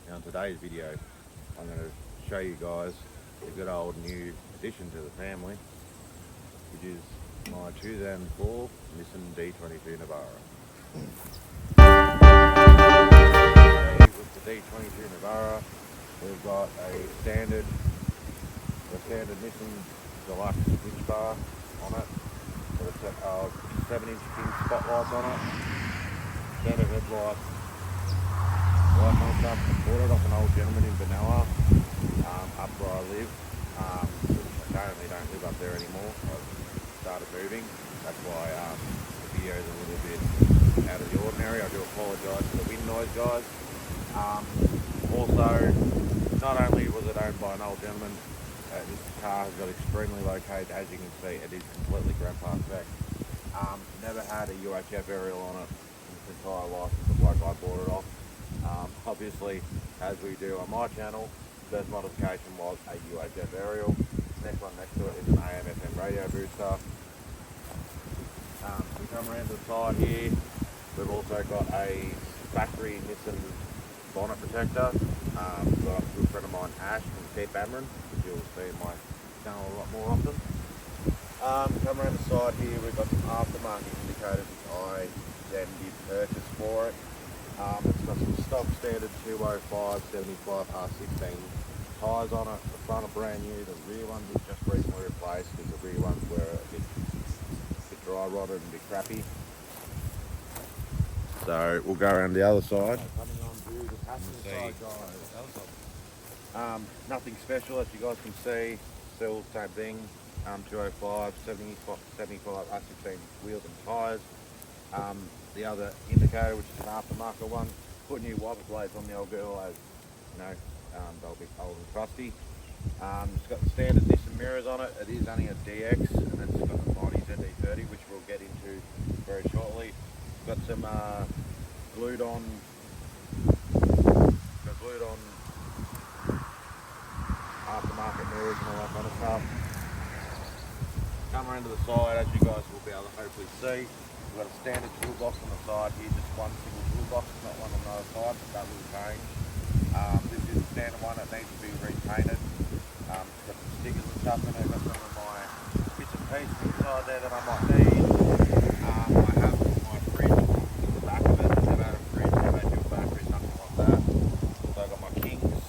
Now in today's video, I'm going to show you guys the good old new addition to the family, which is my 2004 Nissan D22 Navara. With the D22 Navara, we've got a standard Nissan Deluxe winch bar on it, with a 7-inch pin spotlights on it, standard headlights, light on stuff. I bought it off an old gentleman in Navara, up where I live. I currently don't live up there anymore. I've started moving. That's why the video is a little bit out of the ordinary. I do apologise for the wind noise, guys. Also, not only was it owned by an old gentleman, this car has got extremely low cage. As you can see, it is completely grandpa spec. Never had a UHF aerial on it in its entire life since the bloke I bought it off. Obviously, as we do on my channel, the first modification was a UHF aerial. The next one next to it is an AM/FM radio booster. We come around to the side here. We've also got a factory Nissan bonnet protector. We've got a good friend of mine, Ash, from Cape Amron, which you'll see in my channel a lot more often. Come around the side here, we've got some aftermarket indicators which I then did purchase for it. It's got some stock standard 205/75 R16 tyres on it. The front are brand new, the rear ones were just recently replaced because the rear ones were a bit dry rotted and a bit crappy. So we'll go around the other side. Coming on to the passenger side, guys. Nothing special, as you guys can see. Still same thing. 205/75 R16 wheels and tyres. The other indicator, which is an aftermarket one, put new wiper blades on the old girl, as you know, they'll be old and crusty. It's got the standard Nissan mirrors on it. It is only a DX, and it's got the 90 ZD30, which we'll get into very shortly. Got some glued on aftermarket mirrors and all that kind of stuff. Come around to the side, as you guys will be able to hopefully see. We've got a standard toolbox on the side here, just one single toolbox, not one on the other side, but that will change. This is a standard one that needs to be repainted. It's got some stickers and stuff in it. Got some of my bits and pieces inside there that I might need. I have my fridge in the back of it. I've never had a fridge, never had dual battery, something like that. So I've got my King's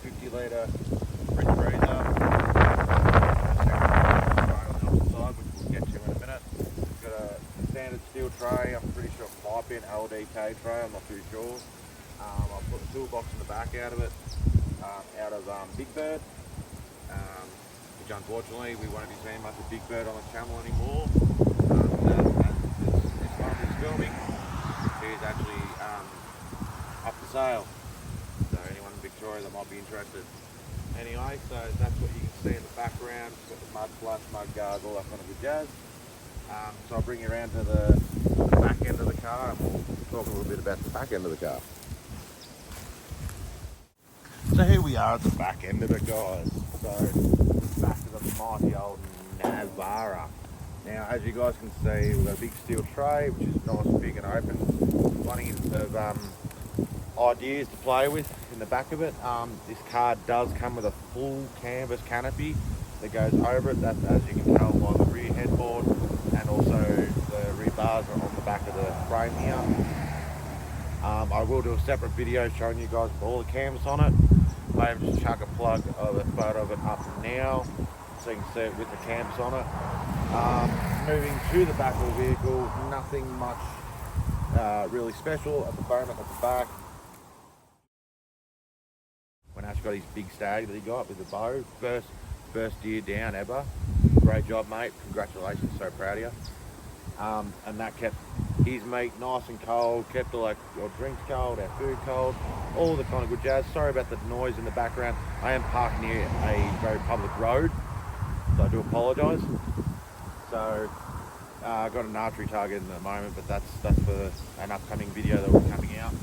50 litre fridge freezer. Standard steel tray, I'm pretty sure it might be an LDK tray, I'm not too sure. I'll put the toolbox in the back out of it, out of Big Bird, which unfortunately we won't be seeing much of Big Bird on the channel anymore. As this one is filming, she's actually up for sale, so anyone in Victoria that might be interested. Anyway, so that's what you can see in the background. It's got the mud flush, mud guards, all that kind of good jazz. So I'll bring you around to the back end of the car and we'll talk a little bit about the back end of the car. So here we are at the back end of it, guys. So back of the mighty old Navara. Now, as you guys can see, we've got a big steel tray, which is nice and big and open. Plenty of ideas to play with in the back of it. This car does come with a full canvas canopy that goes over it. That's, as you can tell by the rear headboard, and also the rear bars are on the back of the frame here. I will do a separate video showing you guys all the canvas on it. I have just chuck a plug of a photo of it up now, so you can see it with the canvas on it. Moving to the back of the vehicle, nothing much really special at the moment at the back. When Ash got his big stag that he got with the bow, first year down ever. Great job, mate. Congratulations, so proud of you. And that kept his meat nice and cold, kept all our drinks cold, our food cold, all the kind of good jazz. Sorry about the noise in the background. I am parked near a very public road, so I do apologise. So I've got an archery target in the moment, but that's for an upcoming video that will be coming out.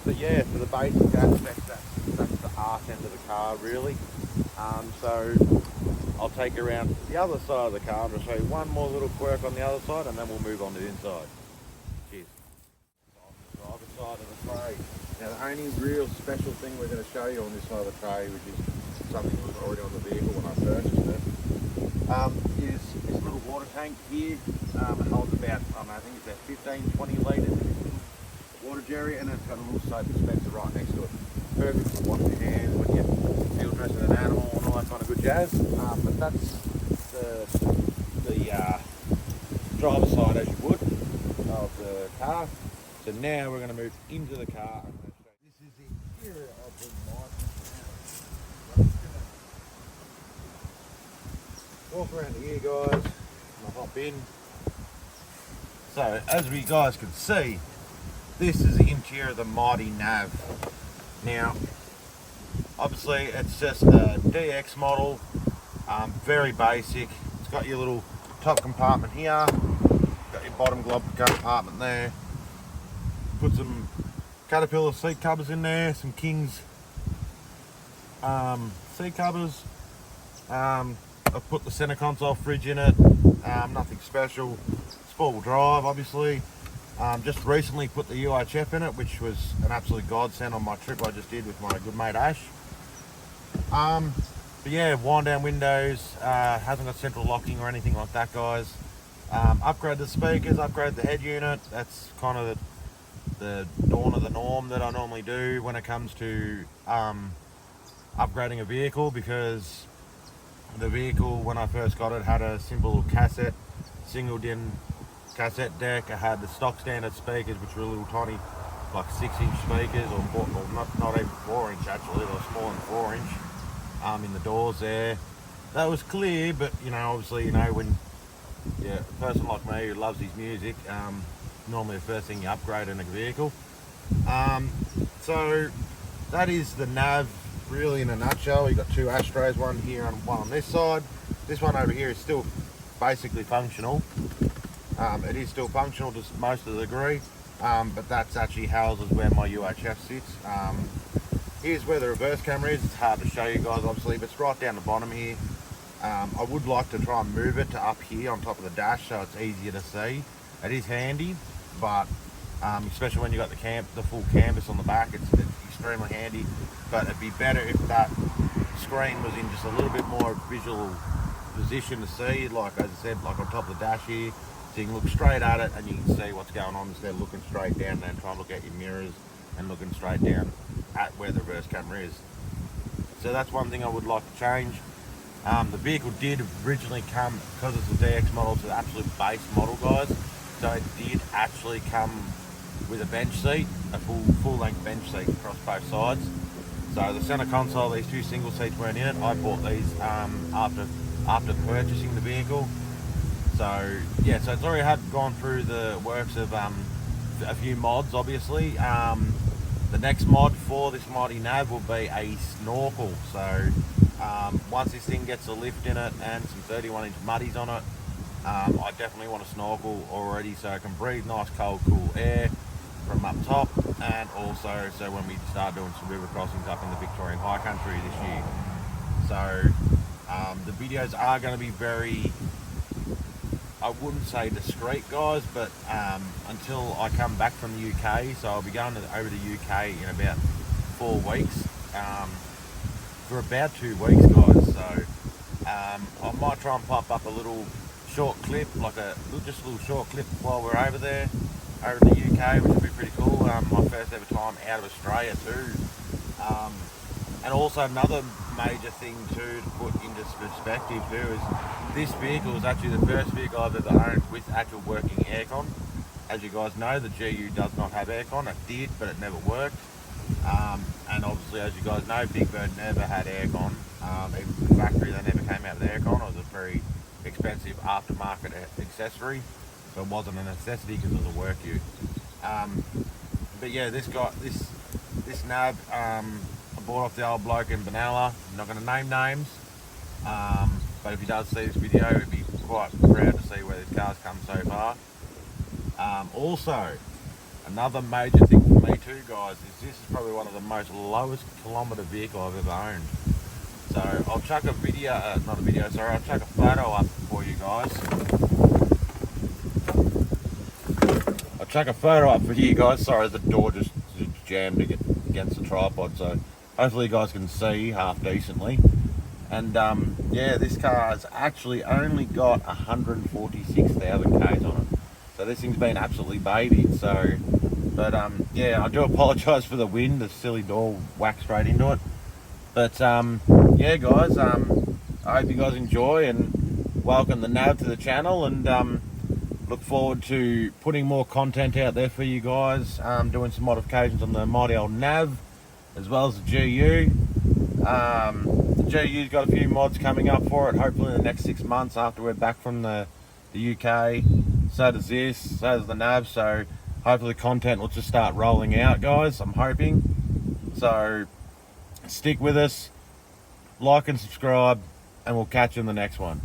But yeah, for the basic aspects, that's the arse end of the car really. So I'll take you around to the other side of the car and I'll show you one more little quirk on the other side, and then we'll move on to the inside. Cheers. On the driver's side of the tray, Now the only real special thing we're going to show you on this side of the tray, which is something that was already on the vehicle when I purchased it, is this little water tank here. It holds about, I think it's about 15, 20 litres in this little water jerry, and it's got a little soap dispenser right next to it. Perfect for washing your hands when you're field dressing an animal and all that kind of good jazz. But that's the driver's side, as you would, of the car. So now we're going to move into the car. I'm going to show you. This is the interior of the Navara. Walk around here, guys. I'll hop in. So as we guys can see, this is the interior of the mighty Nav. Now, obviously it's just a DX model, very basic. It's got your little top compartment here, got your bottom glove compartment there. Put some Caterpillar seat covers in there, some King's seat covers. I've put the center console fridge in it, nothing special. It's four-wheel drive, obviously. Just recently put the UHF in it, which was an absolute godsend on my trip I just did with my good mate Ash. But yeah, wind down windows, hasn't got central locking or anything like that, guys. Upgrade the speakers, upgrade the head unit. That's kind of the dawn of the norm that I normally do when it comes to upgrading a vehicle, because the vehicle when I first got it had a simple cassette, single din cassette deck. It had the stock standard speakers, which were little tiny, like 6-inch speakers, or not even 4-inch actually, they were smaller than 4-inch, in the doors there. That was clear, but you know, obviously, you know, when a person like me who loves his music, normally the first thing you upgrade in a vehicle. So that is the Nav really in a nutshell. You've got two ashtrays, one here and one on this side. This one over here is still basically functional. It is still functional to most of the degree, but that's actually houses where my UHF sits. Here's where the reverse camera is. It's hard to show you guys obviously, but it's right down the bottom here. I would like to try and move it to up here on top of the dash so it's easier to see. It is handy, but especially when you've got the full canvas on the back, it's extremely handy. But it'd be better if that screen was in just a little bit more visual position to see, like as I said, like on top of the dash here, so you can look straight at it and you can see what's going on instead of looking straight down and trying to look at your mirrors and looking straight down at where the reverse camera is. So that's one thing I would like to change. The vehicle did originally come, because it's a DX model, it's an absolute base model, guys. So it did actually come with a bench seat, a full length bench seat across both sides. So the center console, these two single seats weren't in it. I bought these after purchasing the vehicle. So yeah, so it's already gone through the works of a few mods, obviously. The next mod for this mighty Nav will be a snorkel. So once this thing gets a lift in it and some 31-inch muddies on it, I definitely want a snorkel already, so I can breathe nice cold cool air from up top, and also so when we start doing some river crossings up in the Victorian High Country this year. So the videos are going to be very, I wouldn't say discreet, guys, but until I come back from the UK, so I'll be going over to the UK in about 4 weeks, for about 2 weeks, guys. So I might try and pop up a little short clip, just a little short clip while we're over there, over in the UK, which would be pretty cool. My first ever time out of Australia too. And also another major thing too to put into perspective too is this vehicle is actually the first vehicle I've ever owned with actual working aircon. As you guys know, the GU does not have aircon. It did, but it never worked. And obviously, as you guys know, Big Bird never had aircon. Even from the factory, they never came out with aircon. It was a very expensive aftermarket accessory, so it wasn't a necessity because it was a work use. But yeah, this Nav, I bought off the old bloke in Benalla. I'm not going to name names, but if he does see this video, he'd be quite proud to see where this car's come so far. Also, another major thing for me too, guys, is this is probably one of the most lowest kilometre vehicle I've ever owned. So I'll chuck a video, I'll chuck a photo up for you guys. I'll chuck a photo up for you guys. Sorry, the door just jammed against the tripod, so hopefully you guys can see half decently. And yeah, this car has actually only got 146,000 Ks on it. So this thing's been absolutely babied. So, but yeah, I do apologise for the wind. The silly door whacked straight into it. But yeah, guys, I hope you guys enjoy and welcome the Nav to the channel, and look forward to putting more content out there for you guys. Doing some modifications on the mighty old Nav, as well as the GU. The GU's got a few mods coming up for it, hopefully in the next 6 months after we're back from the UK. So does this, so does the Nav, so hopefully content will just start rolling out, guys, I'm hoping. So stick with us, like and subscribe, and we'll catch you in the next one.